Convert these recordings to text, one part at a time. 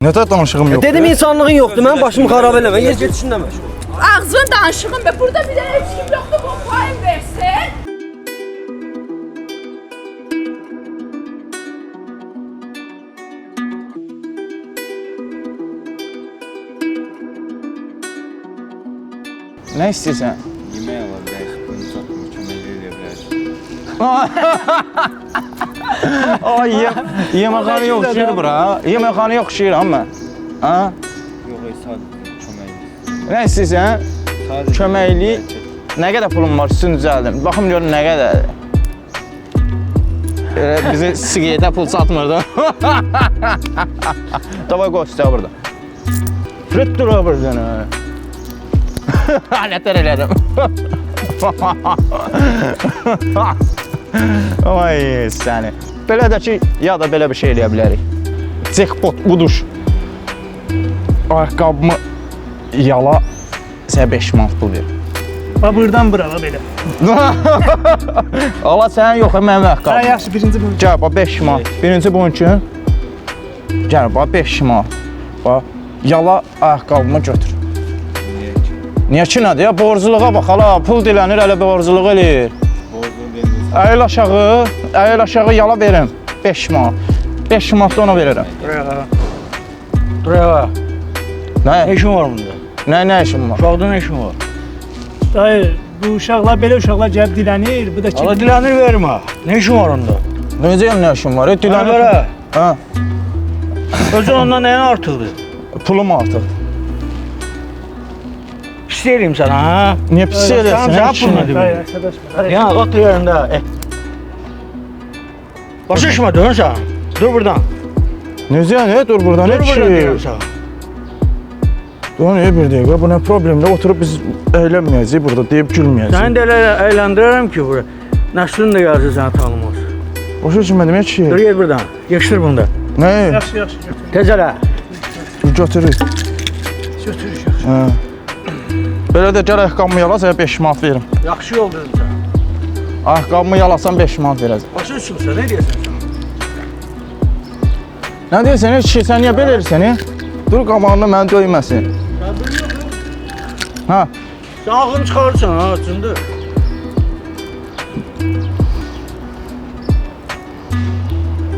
Nətər danışığım yoxdur? Dedim insanlığın yoxdur, mənim başımı xarab eləmə, get işinlə məşğul. Ağzın danışığın be, burada bir dənə heç kim yoxdur, bu payın versin. Nə istəyirsən? Yemək ala bilərik, bunu satmır, kömək eləyə bilərik. Ay, yeməkxana yoxşuyur bura. Yeməkxana yoxşuyur amma. Ha? Yox, sadəcə kömək eləyir. Nə istəyirsən? Köməklik. Nə qədər pulum var, üstünü düzəldim. Baxım görün nə qədərdir. Bizi siqaretə pul satmırdı. Davay qoy burada. Frit dur buradan. Nətər elədim. Ay səni. Belə də ki, ya da belə bir şey eləyə bilərik. Jackpot budur. Ayaqqabımı yala, sənə 5 manat pul ver. Buradan bura belə. Allah sənin yox, mənim ayaqqabım. Ha yaxşı, birinci bu. Gəl, bax 5 manat. Birinci bunun üçün. Gəl, bax 5 manat. Bax, yala ayaqqabımı götür. Niyə ki nədir ya? Borculuğa bax, hala, pul dilənir, hələ borculuq eləyir. Əyil aşağı yala verim. 5 manat. 5 manat da ona verirəm. Buraya. Nə? Ne işin var bunda? Nə işin var? Uşaqda ne işin var? Dayı, bu uşaqlar belə uşaqlar gəlib dilənir. Bu da ki. Allah dilanır vermə. Ne işin var onda? Necə nə işin var? Dilənir. Göre. Ha, Özün ondan neyin artıqdır? pulum artıq. Pis deyirəm sana ha? Niyə pis eləsin? Sen pulunu Dayı, demir. sadaşma. Ya kalk yerinde. Başışma dön sen. Dur buradan. Necə nə? Dur burada nə Dur buradan diyorum ki? sana. Dur nə bir dəqiqə, bu nə problemlə oturub biz əylənməyəcəyik burada, deyib gülməyəcəyik. Səni də elə eğlendiririm ki bura. Nəslin də yazı səni tanımaz. Başa düşmədim heç Dur şey. gel buradan. Geçtir bunu da. Nə? Yaxşı, yaxşı. Tezələ. Götürür. Götür. Hə. Belə də gəl ayaqqabımı yala, sənə 5 manat verim. Yaxşı yol dedim sana. Ayaqqabımı yalasan 5 manat verəcəm. Başa düşmüsən, ne diyorsun sen? Nə deyirsən, heç şey, sən niyə belə edirsən? Dur qabağında məni döyməsin. Ha, Sen ağını çıkarırsan ha, cındır.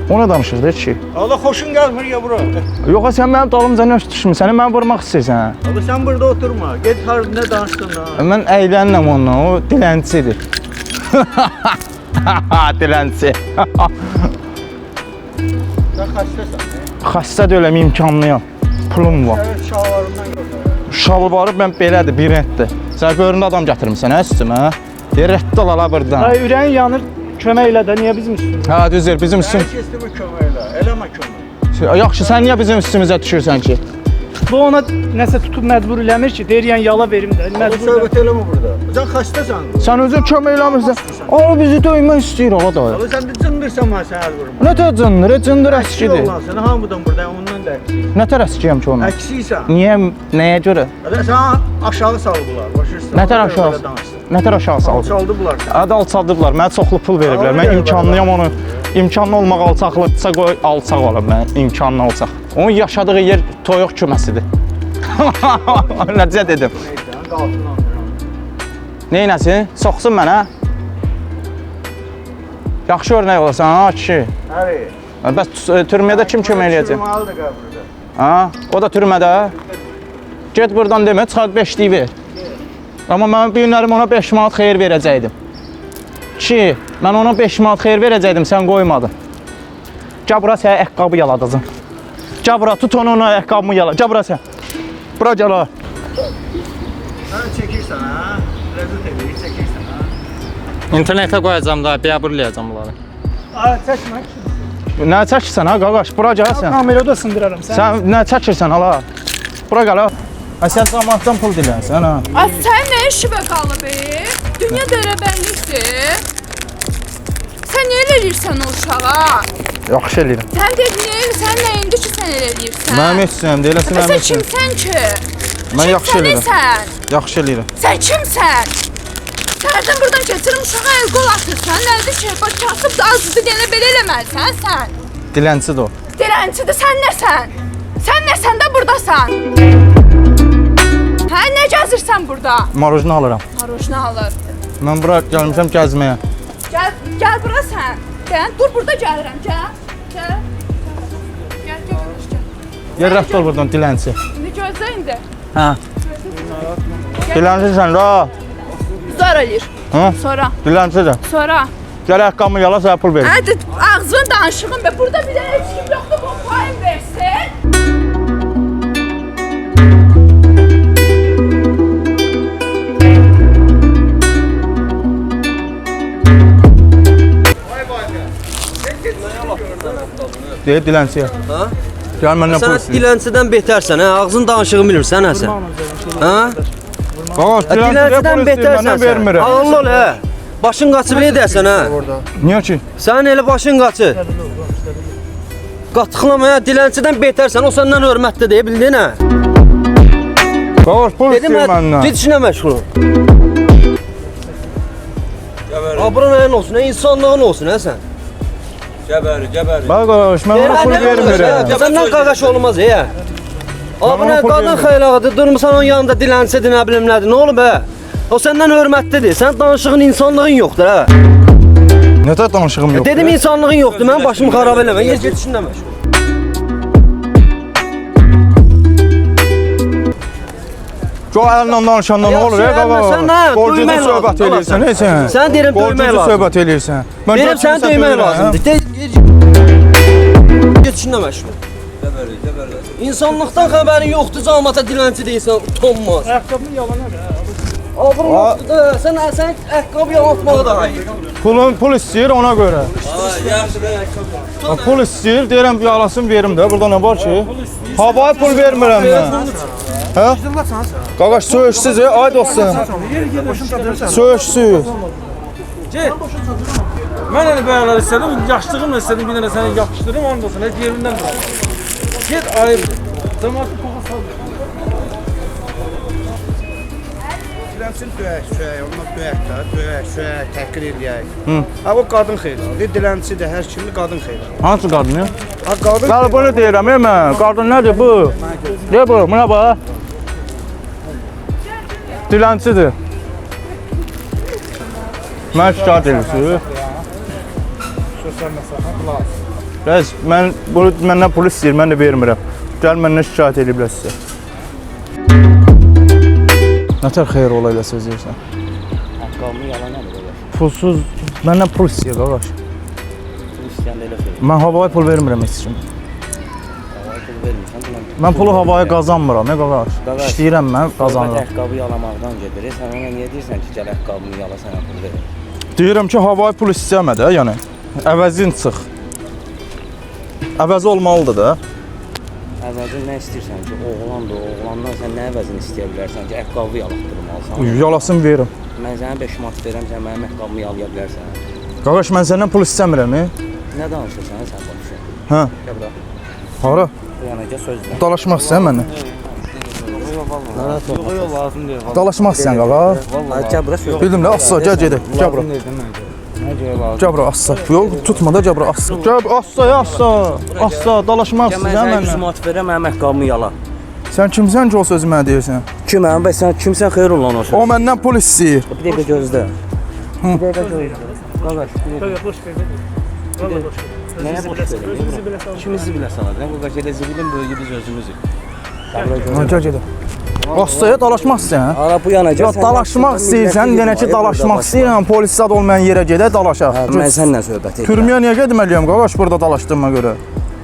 o nə danışırdı heç şey? Allah hoşun gelmir ya bura. Yoxa, sən mənim dalımca nə düşmüsən? Sən məni vurmaq istəyirsən. Abi sen burada oturma. Git ne danıştın ha. Mən əylənirəm onunla, o dilənçidir. Dilənçi. Sen kaçtasın? Xəstə deyiləm, imkanlıyam. Pulum var. Evet şahlarından gördüm. Şalvarı mən belədir, bir rədddir. Sən göründə adam gətirmişsən, hə üstümə? Bir rədd ol ala buradan. Dayı, ürəyin yanır. Kömək elə də, niyə bizim üstümüzdə? Hə, düzdür, bizim üstüm... Her kestimi kömeyle. Eleme kömeyle. Yaxşı, sən niyə bizim üstümüzə düşürsən ki? Bu ona nəsə tutub məcbur eləmir ki, deyirən yala verim də. Bu Məcbur. söhbət eleme burada. Sen kaçtasın? Sən özün kömək eləmirsən. O bizi döymək istəyir ala da. Abi sen de cındırsan ben sana el vururum. Nə tər cındır, cındır Eksi əskidir. olan sen hamıdan burada ondan da eksi. Nə tər əskiyəm ki onu? Eksiysen. Niyə, nəyə görə? Sana aşağı saldılar. Başırsan. Nə tər aşağı? Nə tər aşağı saldı? Alçaldılar seni. Adı alçaldıblar, mənə çoxlu pul veriblər. Mən imkanlıyam onu. İmkanlı olmaq alçaqlıqsa qoy alçaq olam mən, imkanlı alçaq. Onun yaşadığı yer toyuq küməsidir. Necə dedim? Neyse, qalsın andıram. Neynəsin? Soxsun mənə? Yaxşı örnək olursan, ha kişi? Həri. Bəs türmədə kim kömək eləyəcək? Çürümalı da qəbrdə. Ha? O da türmədə? Get buradan demə, çıxart 5'liyi ver. Amma mən bir günlərim ona 5 manat xeyir verəcəkdim. Ki, mən ona 5 manat xeyir verəcəkdim, sən qoymadın. Gəl bura sənə ayaqqabı yaladacam. Gəl bura, tut onu ayaqqabımı yala. Gəl bura sən. Bura gəl ha. Sən çəkirsən ha? Ləzzət edir, çəkirsən ha? İnternetə qoyacam da, biabırlayacam bunları. Ay, çəkmə. Nə çəkirsən ha, qaqaş? Bura gəl sən. Kamerada sındıraram. Sən nə çəkirsən hala? Bura gəl ha. Sən cəmaatdan pul dilənsən ha. Ay sən nə işi be qalıb be? Dünya dərəbənlikdir. Sən niyə elə eləyirsən o uşağa? Yaxşı eləyirəm. Sən dedin, sən nə indi ki sən elə eləyirsən? Mənim istəyirəm, deyiləsin mənim Sən istəyirəm. kimsən ki? Mən yaxşı eləyirəm. Kimsən? Yaxşı eləyirəm. Sən kimsən? Sənədən buradan keçirim uşağa el qol atırsan. Nədir ki? Bax kasıb da azdı deyənə belə eləməlisən sən. Dilənçidir o. Dilənçidir, sən nəsən? Sən nə, sən də burdasan? Hə, nə gəzirsən burada? Marojnu alıram. Marojna alır. Mən bura gəlmişəm gəzməyə. Gəl bura sən. Gəl, dur burada gəlirəm, gəl. Gəl. Gəl. Yer rəft ol buradan dilənçi. İndi gözlə indi. Hə. Dilənçisən da. Sonra eləyir. Hə? Sonra. Dilənçi də. Sonra. Gəl ayaqqabımı yala, sənə pul verim. Hadi ağzını danışığın be. Burada bir dənə heç kim yoxdur, bu payın versin. Deyir dilənçiyə. Ha? Gəl məndən pul Sən istəyir. dilənçidən betərsən, hə? Ağzın danışığını bilirsən, hə sən? Hə? Qaqaş, dilənçiyə Dilənçidən pul istəyir, betərsən məndən sən. vermirəm. Ağıllı ol, hə? Başın qaçıb edərsən, hə? Niyə ki? Sənin elə başın qaçır. Qatıqlama, hə? Dilənçidən betərsən, o səndən hörmətli deyə bildin, hə? Qaqaş, pul Dedim, istəyir hə? məndən. Git işinə məşğul ol. Abran ayın olsun, hə? İnsanlığın olsun, hə sən? Bax qaqaş, mən ona pul vermirəm. Səndən qaqaş olmaz, hə? Abran pul qadın vermirəm. xeylağıdır, durmusan onun yanında dilənçidir, nə bilim nədir, nə olub, hə? O səndən hörmətlidir, sən danışığın insanlığın yoxdur, hə? Nətər danışığım yoxdur? Dedim insanlığın yoxdur, mənim başımı xarab eləmə, get işinə məşğul. Çox əlinlə danışanda nə olur, Yaxşı, qaqaş? sən nə, Borcucu döymək söhbət lazımdır, eləyirsən, sən. sən? Sən deyirəm döymək Borcucu lazımdır. söhbət eləyirsən. Mən Deyirəm səni kimsə döymək döyürəm, lazımdır. Get işinə məşğul. İnsanlıqdan xəbərin yoxdur, cəmaata dilənçi deyirsən, utanmaz. Ayaqqabını yalana da. Abın yoxdur da, sən ayaqqabı yalatmağa da hayır. Pul istəyir ona görə. Pul istəyir, deyirəm yalasın verim də. Burada nə var ki? Havaya pul vermirəm mən. Hə? Qaqaş söyüşsüz, ay dostum. Söyüşsüz. Mən elə bəyanlar istədim, yaşlığımla istədim, bir dənə səni yapışdırım, ondan sonra yerindən bırak. Get ayıb. Cəmaatı poxa sal. Dilənçini döyək, onunla döyək də, döyək, təhqir eləyək. Ha, o qadın xeyridir, dilənçidir, hər kimi qadın xeyridir. Hansı qadın ya? Ha, qadın Gəl bunu deyirəm, mən. Qadın nədir bu? Ne bu? Buna bax. Dilənçidir. Mən şikayət edirsin. Gəz, məndən pul istəyir, mən də vermirəm. Gəl məndən şikayət ediblər sizə. Nətər xeyir olayla söz deyirsən? Ayaqqabımı yalan elədi. Pulsuz, məndən pul istəyir, qaqaş. İstəyəndə elə söyləyir. Mən havaya pul vermirəm heç kim. Pul vermirsən, Mən pulu havaya qazanmıram, qaqaş. Qaqaş, İşləyirəm mən, qazanıram. Ayaqqabı yalamaqdan gedir. Sən ona niyə deyirsən ki, gəl ayaqqabımı yala, sənə pul verir? Deyirəm ki, havaya pul istəmə də, yəni. Əvəzin çıx. Əvəzi olmalıdır da. Əvvəlcə nə istəyirsən ki, oğlandır, oğlandan sən nə əvəzini istəyə bilərsən ki, ayaqqabı yalaxdırmalısan. Yalasın verim. Mən sənə 5 manat verirəm, sən mənim ayaqqabımı yalaya bilərsən. Qaqaş, mən səndən pul istəmirəm, Nə danışırsan, sən danışırsan? Hə? Gəl bura. Hara? Bu yana gəl sözlə. Dalaşmaq istəyən məndən. Narahat olma. Yox, lazım deyil. Dalaşmaq istəyən qaqaş. Vallahi gəl bura söz. Bildim də, assa, gəl gedək. Gəl bura. Nə görə lazım? Gəl bura, assa. Yol tutma da, gəl bura, assa. Gəl, assa, assa. Assa, dalaşmaq Mən istəyən sənə 100 məndən. manat verirəm, mənim ayaqqabımı yala. Sən kimsən ki, o sözü mənə deyirsən? Kiməm? Bəs sən kimsən xeyir olan olsun? O məndən pul istəyir. Bir dəqiqə gözlə. Bir dəqiqə gözlə. Qaqaş, bir dəqiqə. Boş ver. Valla boş ver. Nəyə boş verir? İkimizi bilə salar. Nə qaqaş elə zibilin böyüyü biz özümüzük. Gəl gedək. Assaya dalaşmaq istəyən? Ara bu yana gəl. Ya dalaşmaq istəyirsən, yenə ki dalaşmaq istəyirəm, polis zad olmayan yerə gedək, dalaşaq. Mən səninlə söhbət edirəm. Türməyə niyə getməliyəm qaqaş burada dalaşdığıma görə?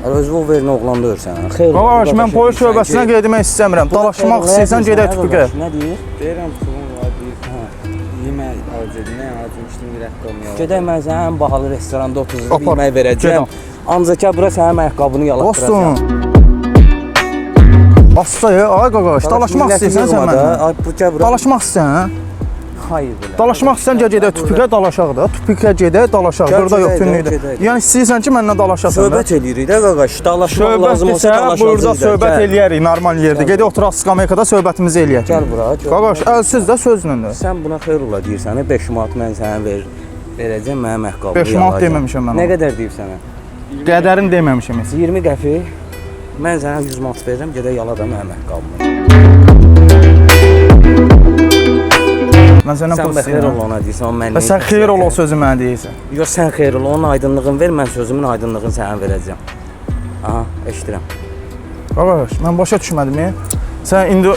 Özü o verin oğlan döyürsən. Xeyr. Qaqaş, mən polis şöbəsinə getmək istəmirəm. Dalaşmaq istəyirsən gedək tüpükə. Nə deyir? Deyirəm pulun var, deyir. Yemək harcadı, nə harcamışdım bir ayaqqabımı yala. Gedək mən sənə ən bahalı restoranda oturub Apar, yemək verəcəm. Ancaq ki bura sənin ayaqqabını yalatdıracam. Dostum. Assaya, ay qaqaş, dalaşmaq istəyirsən sən mənlə. Ay bu gəl bura. Dalaşmaq istəyirsən? Hayır belə. Dalaşmaq istəyirsən gedək tüpükə dalaşaq da. Tüpükə gedək dalaşaq. Gəl Burada yox gedək, tünlükdə. gedək. Yəni istəyirsən ki mənlə dalaşasan. Söhbət eləyirik də qaqaş. Dalaşmaq lazım olsa Söhbət dalaşacağıq. burada söhbət eləyərik normal yerdə. Gedək oturaq skameykada söhbətimizi eləyək. Gəl bura. Qaqaş, əlsiz də sözlə də. Sən buna xeyr ola deyirsən, 5 manat mən sənə verəcəm, mənim ayaqqabımı 5 manat deməmişəm mən Nə ona. qədər deyib sənə? Qədərin deməmişəm heç. 20 qəpik. Mən sənə 100 manat verirəm, gedə yala da mənim əqqabımı. Mən sənə Sən pul xeyir istəyirəm. ol ona deyirsən, o mən. Və sən xeyir ol o sözü mənə deyirsən. Yox, sən xeyir ol, onun aydınlığını ver, mən sözümün aydınlığını sənə verəcəm. Aha, eşidirəm. Qardaş, mən başa düşmədim. Sən indi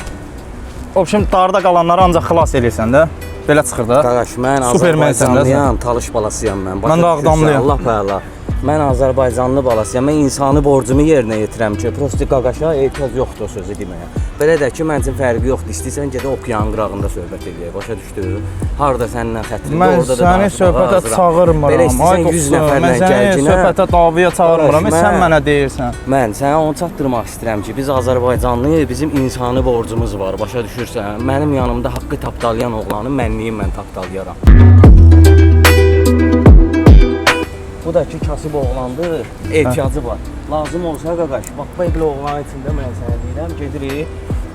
obşim darda qalanları ancaq xilas eləyirsən də. Belə çıxır da. Qardaş, mən Supermensən də sən. Azərbaycanlıyam, talış balasıyam mən. Mən də Ağdamlıyam. Allah pəla. Mən Azərbaycanlı balasıyam. Mən insani borcumu yerinə yetirəm ki, prosti qaqaşa ehtiyac yoxdur o sözü deməyə. Belə də ki, mənim üçün fərqi yoxdur. İstəyirsən gedə okeanın qırağında söhbət eləyək. Başa düşdün? Harda səninlə xətrimdə, Mən orada da səni söhbətə çağırmıram. Belə istəyirsən 100 nəfərlə Mən səni gəlginə. söhbətə davaya çağırmıram. Qardaş, Sən mən- mənə deyirsən. Mən sənə onu çatdırmaq istəyirəm ki, biz Azərbaycanlıyıq, bizim insani borcumuz var. Başa düşürsən? Mənim yanımda haqqı tapdalayan oğlanı mənliyim, mən tapdalayaram. Bu da ki, kasıb oğlandır, ehtiyacı var. Lazım olsa qaqaş, bax belə oğlanın içində mən sənə deyirəm, gedirik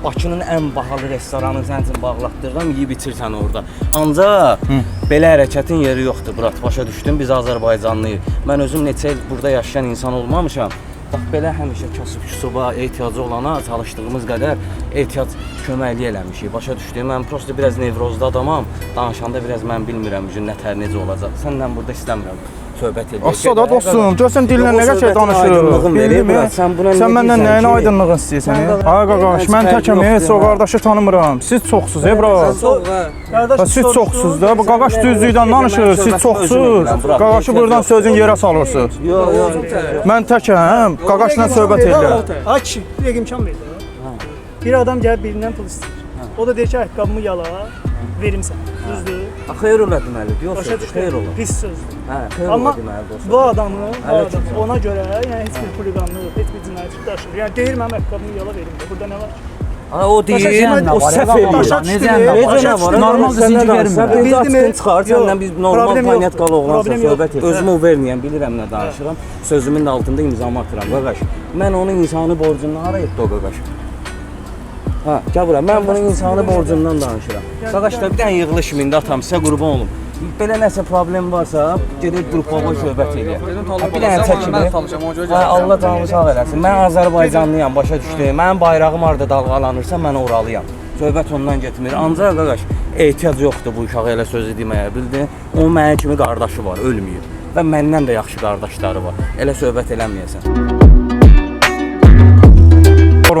Bakının ən bahalı restoranını sənin üçün bağlatdırıram, yeyib içirsən orada. Ancaq belə hərəkətin yeri yoxdur, brat. Başa düşdün, biz Azərbaycanlıyıq. Mən özüm neçə il burada yaşayan insan olmamışam. Bax belə həmişə kasıb-küsuba ehtiyacı olana çalışdığımız qədər ehtiyac köməklik eləmişik. Başa düşdün, mən prosta biraz nevrozda adamam. Danışanda biraz mən bilmirəm nətər necə olacaq. Səndən burada istəmirəm söhbət edək. Asada dostum, görsən dillə nə qəşəng danışırıq. Bildimi? Sən məndən nəyin aydınlığını istəyirsən? Ay qaqaş, mən təkəm, heç o qardaşı tanımıram. Siz çoxsuz, bro. Qardaş, Siz çoxsuz da. Bu qaqaş düzlükdən danışır, siz çoxsuz. Qaqaşı buradan sözün yerə salırsınız. Yox, yox. Mən təkəm, qaqaşla söhbət edirəm. Ay kişi, bir dəqiqə imkan ver də. Bir adam gəlib birindən pul istəyir. O da deyir ki, ayaqqabımı yala, verim sənə. Düzdür? Xeyr ola deməlidir. Yox, Başa xeyr ola. Pis sözdür. Hə, xeyr ola Amma deməlidir. bu adamı ona görə yəni heç bir xuliqanlıq, heç bir cinayət daşımır. Yəni deyir mənim ayaqqabımı yala verim də. Burada nə var? Ha, o deyir, o səhv eləyir. Başa düşdü. Necə nə var? Normal düzgün vermir. Biz açdın çıxar, səndən biz normal Problem yoxdur. panyatkalı oğlansa Problem yoxdur. söhbət et. Özümü verməyəm, bilirəm nə danışıram. Sözümün də altında imzamı atıram, qaqaş. Mən onun insani borcundan hara etdi o qaqaş? Ha, gəl bura, mən bunun insani borcundan danışıram. Qaqaş da bir dənə yığılış mində atam, sizə qurban olum. Belə nəsə problem varsa, gedib qrupova söhbət eləyək. Bir dənə çəkilir. Hə, Allah canımı sağ eləsin. Mən Azərbaycanlıyam, başa düşdü. Mənim bayrağım harda dalğalanırsa, mən oralıyam. Söhbət ondan getmir. Ancaq qaqaş, ehtiyac yoxdur bu uşağa elə sözü deməyə, bildin? Onun mənim kimi qardaşı var, ölməyib. Və məndən də yaxşı qardaşları var. Elə söhbət eləməyəsən.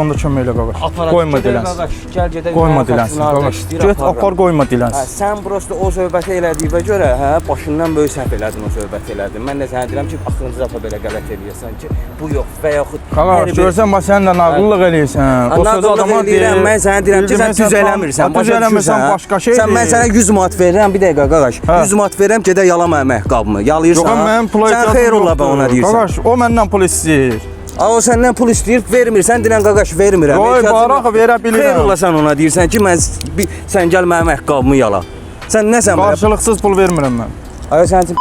Onda kömək elə qaqaş. Qoyma dilənsin. Gəl gedək. Qoyma dilənsin qaqaş. Get apar qoyma dilənsin. Sən prosta o söhbəti elədiyinə görə, hə, başından böyük səhv elədin o söhbəti elədin. Mən də sənə deyirəm ki, axırıncı dəfə belə qələt eləyəsən ki, bu yox və yaxud Qaqaş, görsən bax sən də nağıllıq eləyirsən. O söz adama deyir. Mən sənə deyirəm ki, sən düz eləmirsən. Düz eləmirsən, başqa şeydir. Sən mən sənə 100 manat verirəm, bir dəqiqə qaqaş. 100 manat verirəm, gedə yalama ayaqqabımı. Yalayırsan. Yox, mənim pula sən xeyr ola bə ona deyirsən. Qaqaş, o məndən pul istəyir. O səndən pul istəyir, vermirsən, deyirən qaqaş vermirəm. Qoy, baraq verə bilirəm. Xeyr ola sən ona deyirsən ki, sən gəl mənim ayaqqabımı yala. Sən nəsən belə? Qarşılıqsız pul vermirəm mən. Ay sən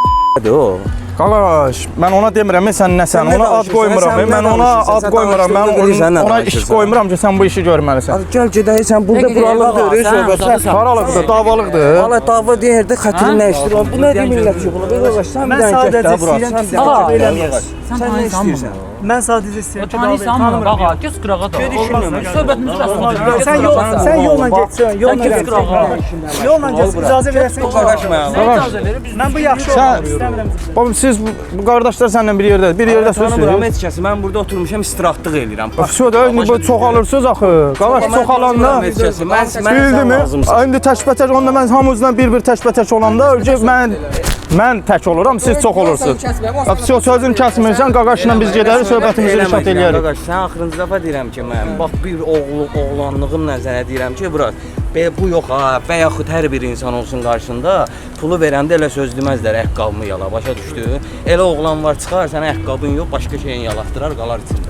o. Qaqaş, mən ona demirəm, sən nəsən, ona ad qoymuram, mən ona ad qoymuram, mən ona iş qoymuram ki, sən bu işi görməlisən. Gəl gedək, sən burada buralıq deyir, söhbət. Qaralıqdır, davalıqdır. Valla dava deyirdi, xətrin nə işdir? Bu nə deyir millət ki, bu qaqaş, sən bir Mən dənə sadəcə gəl bura. istəyirəm ki, Sən eləməyəsən. Sən nə istəyirsən? Mən sadəcə istəyirəm ki, Tanıyırsan qaqa, kes qırağa da. Söhbətimizi rəsmə. Sən yolla getsən, yolla getsən. Yolla getsən, icazə verəsən. Mən bu yaxşı olmaq istəmirəm. Babam, siz bu qardaşlar səninlə bir yerdəsiniz. Tanımıram heç kəsi, mən burada oturmuşam, istirahtlıq eləyirəm. Bu çoxalırsınız axı. Qaqaş, çoxalanda bildimi? İndi təkbətək, onda mən hamınızdan bir-bir təkbətək olanda mən tək oluram, siz çox olursunuz. Sözün kəsmirsən, qaqaşla biz gedərik, söhbətimizi rişat eləyərik. Qaqaş, sən axırıncı dəfə deyirəm ki, mən bax bir oğlanlığım nəzərə deyirəm ki, bura bu yox ha, və yaxud hər bir insan olsun qarşında pulu verəndə elə söz deməzlər, ayaqqabımı yala, başa düşdü? Elə oğlan var, çıxar, sənə ayaqqabın yox, başqa şeyin yalatdırar, qalar içində.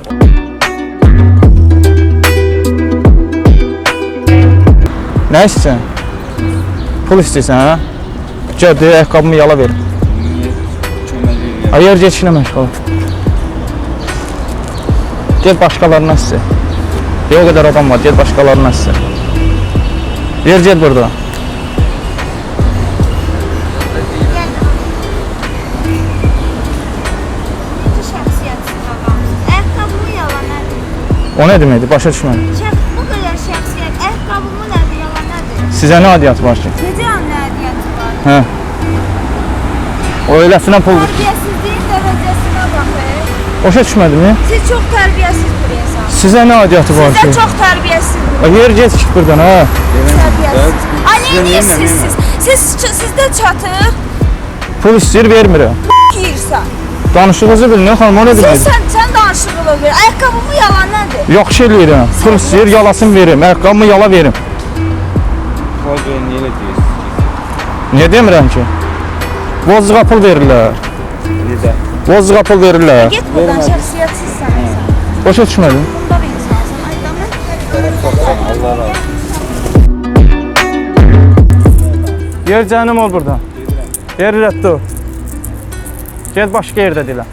Nə istəyirsən? Pul istəyirsən, hə? Gəl, deyək, ayaqqabımı yala verim. Yer geçinə məşğul. Gel başqalarına istə. O qədər adam var, gel başqalarına istə. Yer gel burada. Şəxsiyyətsiz ağamız. Ayaqqabımı yalan. O nə deməkdir? Başa düşmədim. Şəf, bu qədər şəxsiyyət, ayaqqabımı nədir, yalan nədir? Sizə nə adiyyatı var ki? Necə nə ədiyyəti var? Hə. O eləsinə pul. Tərbiyəsizliyin dərəcəsinə baxın. Başa düşmədimi? Siz çox tərbiyəsiz bir insansınız. Sizə nə adiyyatı var ki? Sizə çox tərbiyəsiz bir Yer gec çıx burdan, hə. tərbiyəsiz. Ay, niyə sizsiz? Sizdə çatır, Pul istəyir, vermirəm. yeyirsən. Danışığınızı bilin, xanım, o nə deməkdir? Sən danışığını ver. Ayaqqabımı yalan nədir? Yaxşı eləyirəm. Pul istəyir, yalasın verim. Ayaqqabımı yala verim. Niyə demirəm ki? Bozluğa pul verirlər. Necə? Bozluğa pul verirlər. Get buradan, şəxsiyyətsizsən sən. Başa düşmədim. Bunda bir insansın. Ay, damın. Allah razı olsun. Yer cəhənnəm ol buradan. Yer rədd ol. Get başqa yerdə dilə.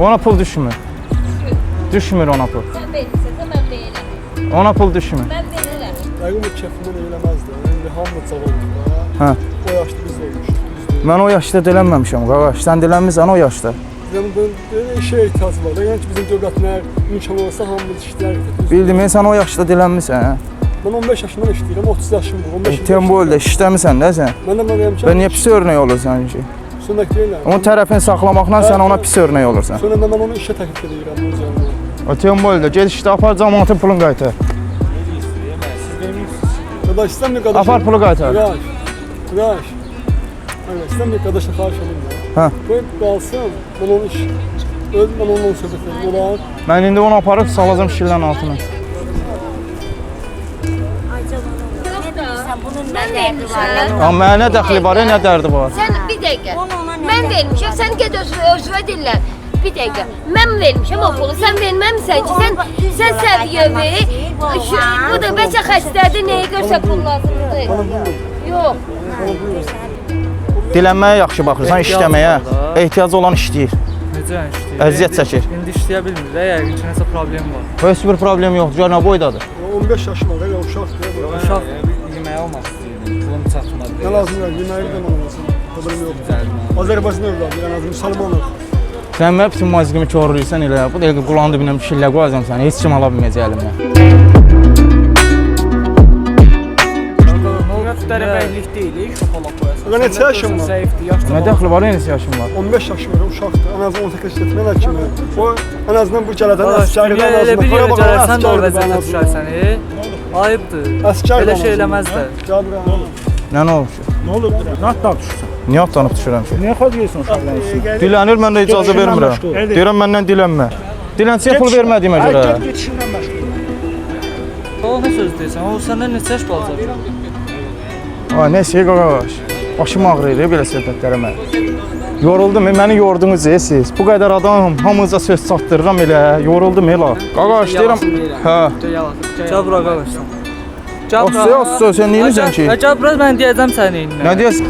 Ona pul düşmür. Düşmür ona pul. Sən verirsən, mən verirəm. Ona pul düşmür. Mən verirəm. Yəqin bu kəfini eləməzdi. İndi hamı cavandır. Hə. O yaşda biz olmuşuq. Mən o yaşda dilənməmişəm, qardaş. Sən dilənmirsən o yaşda. Yəni bu işə ehtiyac var. Yəni ki, bizim dövlətlər imkan olsa hamımız işləyirdik. Bildim, sən o yaşda dilənmirsən, hə? Mən 15 yaşından işləyirəm, 30 yaşım var. 15 Tembolda işləmirsən də sən. Mən də mənəm ki. Və niyə pis örnək olursan ki? Sonra deyirəm. Onun tərəfini saxlamaqla sən ona pis örnək olursan. Sonra mən onu işə təklif edirəm özümə. O Tembolda ged işdə apar cəmaatın pulunu qaytar. Qardaş, istəmir qardaş. Apar pulu qaytar. Qardaş. Evet, istəmir qardaşa xahiş edirəm. Hə. Qoy qalsın, mən onu iş. Mən onunla söhbət edirəm. Olar. Mən indi onu aparıb salacam şillərin altına. Ay, cavan. Bunun nə dərdi var? Amma mənə nə dəxli var, nə dərdi var? Sən bir dəqiqə. Mən vermişəm, sən get özünə dinlə. Bir dəqiqə. Mən vermişəm o pulu. Sən verməmisən ki, sən səviyyəvi. Bu da bəlkə xəstədir, nəyə görsə pul lazımdır. Yox. Dilənməyə yaxşı baxırsan, işləməyə. Ehtiyacı olan işləyir. Necə işləyir? Əziyyət çəkir. İndi işləyə bilmir də, yəqin ki, nəsə problem var. Heç bir problem yoxdur, gör nə boydadır. 15 yaşım var, uşaqdır. Uşaq yeməyə olmaq istəyirdim, pulum çatmadı. Nə lazım var? Yeməyi də mən alasın. Problem yox. Azərbaycan övladı, ən azından Salmanov. Sən mənə bütün mazqimi korlayırsan elə. Bu dəqiqə qulağın dibindən bir şillə qoyacam səni. Heç kim ala bilməyəcək əlimdən. Dərəbəylik deyil, şopalaq qoyasan. Ulan neçə yaşın var? Zəifdir, yaşlı. Nə dəxli var, neçə yaşın var? 15 yaşım var, uşaqdır. Ən azından 18 yaşında kimi. O ən azından bu gələdən əsgərdir, ən Elə azından. bir yerə Qarabağ gələrsən də o əsgərdir, ən vəziyyətə azından. düşərsən, ayıbdır. Əsgər Elə şey eləməzlər. Gəl bura. Nə olub ki? Nə olub? Nə atdan düşürsən? Niyə atlanıb düşürəm ki? Niyə xod yeyirsən uşaqların üstünə? Dilənir, mən də icazə vermirəm. Deyirəm məndən dilənmə. Dilənçiyə pul vermədiyimə görə. Get işindən məşğul. O nə söz deyirsən? O səndən neçə yaş qalacaq? Ay, nəsə qardaş. Başım ağrıyır belə söhbətlərə mən. Yoruldum, məni yordunuz siz. Bu qədər adam hamınıza söz çatdırıram elə. Yoruldum elə. Qardaş deyirəm. Hə. Gəl bura qardaşsan. Yoxsa sən neyirsən ki? Gəl bura, mən deyəcəm səni indi. Nə deyəsən?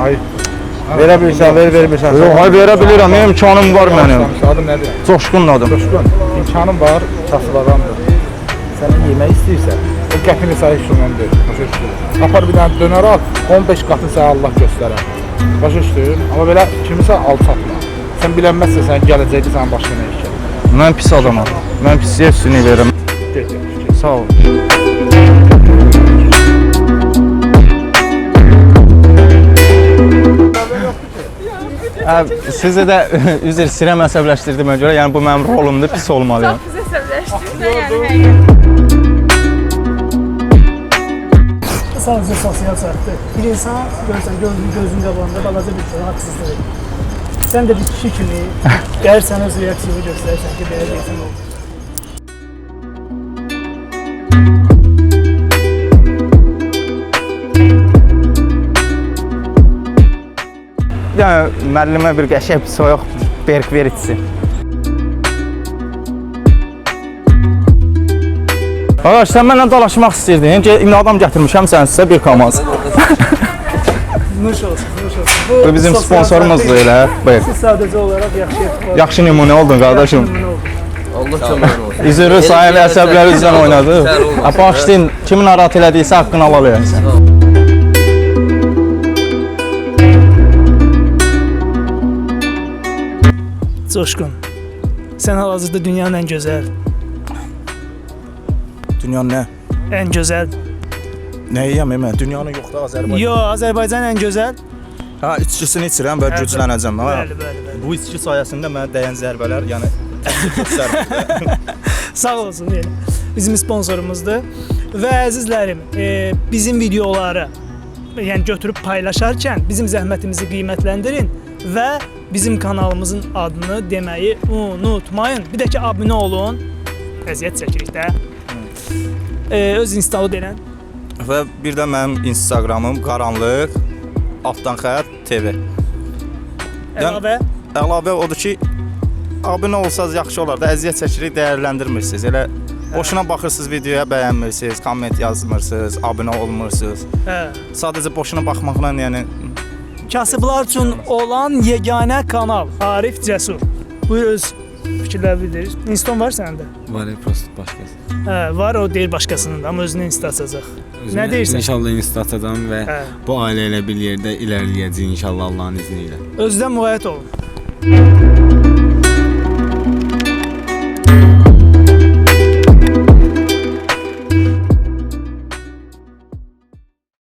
Ay. Verə bilirsən, vermirsən. Yox, hay verə bilirəm. İmkanım var mənim. Adım nədir? Coşqun adım. Coşqun. İmkanım var, kasıb adamdır. Sənin yemək istəyirsən, o qəpini sayı şundan deyil. Başa düşdün. Apar bir dənə dönər al, 15 qatını sənə Allah göstərər. Başa düşdün. Amma belə kimisə alçatma. Sən bilənməzsən, sən gələcəkdə sənin başına nə iş gəlir. Mən pis adamam. Mən pisliyə üstünlük verirəm. Get. Sağ ol. Sizi də üzr istəyirəm əsəbləşdirdiyimə görə, yəni bu mənim rolumdur, pis olmalıyam. Çox bizi əsəbləşdirdin, yəni. Sadəcə sosial səhətdir. Bir insan görsən, gözün qabağında balaca bir şey haqsızlıq edir. Sən də bir kişi kimi gəlirsən öz reaksiyonu göstərirsən ki, belə deyəsən olur. Yəni müəllimə bir qəşəng bir soyuq berk ver içsin. Qardaş, sən mənlə dalaşmaq istəyirdin. İmdadım gətirmişəm sən sizə bir kamaz. Nuş olsun, nuş olsun. Bu bizim sponsorumuzdur elə. Buyur. Siz sadəcə olaraq yaxşı etdiniz. Yaxşı nümunə oldun qardaşım. Allah kömək olsun. İzürü sayəli əsəbləri üzrən oynadı. Başlayın, kimi narahat elədiysə haqqını alalayarsan. Coşqun. Sən hal-hazırda dünyanın ən gözəl, Dünyanın nə? ən gözəl. Nəyiyəm mən? Dünyanın yoxdur Azərbaycan. Yo, Azərbaycan ən gözəl. Ha, içkisini içirəm və güclənəcəm. Ha. Bəli, bəli, bəli. Bu içki sayəsində mənə dəyən zərbələr, yəni göstərmir. Sağ olsun yəni. Bizim sponsorumuzdur. Və əzizlərim, bizim videoları yəni götürüb paylaşarkən bizim zəhmətimizi qiymətləndirin və bizim kanalımızın adını deməyi unutmayın. Bir də ki, abunə olun. Əziyyət çəkirik də. Öz instalı deyən. Və bir də mənim Instagramım qaranlıq altdan xətt TV. Əlavə odur ki, abunə olsanız yaxşı olar da, əziyyət çəkirik, dəyərləndirmirsiniz. Elə boşuna baxırsınız videoya, bəyənmirsiniz, komment yazmırsınız, abunə olmursunuz. Sadəcə boşuna baxmaqla, yəni Kasıblar üçün olan yeganə kanal Arif Cəsur. Buyur öz fikirləri bildirir. Inston var səndə? Var, prost başqası. Var, o deyir başqasının da, amma özünü insta açacaq. Nə deyirsən? İnşallah insta açacağam və bu ailə ilə bir yerdə irəliləyəcəyik inşallah Allahın izni ilə. Özdən müğayət olun.